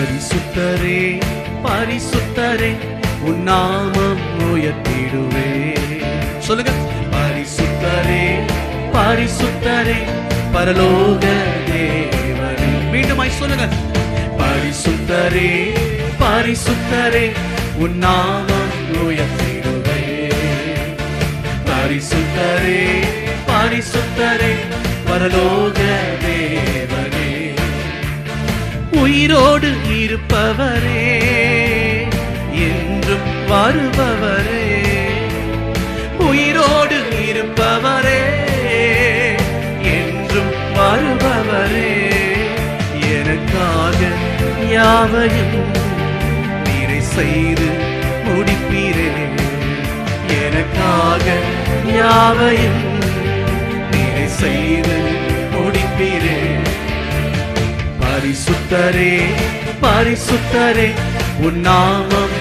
பரிசுத்தரே பரிசுத்தரே உன் நாமம் உயர்த்திடுவே. சொல்லுங்க, பரிசுத்தரே பரிசுத்தரே பரலோக தேவனே. மீண்டுமாய் சொல்லுங்க, பரிசுத்தரே பரிசுத்தரே உன் நாமம் உயர்த்திடுவே. பரிசுத்தரே பரிசுத்தரே பரலோக தேவனே. உயிரோடு இருப்பவரே, என்றும் வருபவரே, உயிரோடு இருப்பவரே, என்றும் வருபவரே, எனக்காக யாவையும் நீரை செய்து முடிப்பீரே. எனக்காக யாவையும் நீரை செய்து முடிப்பீரே. பரிசுத்தரே பரிசுத்தரே உன் நாமம்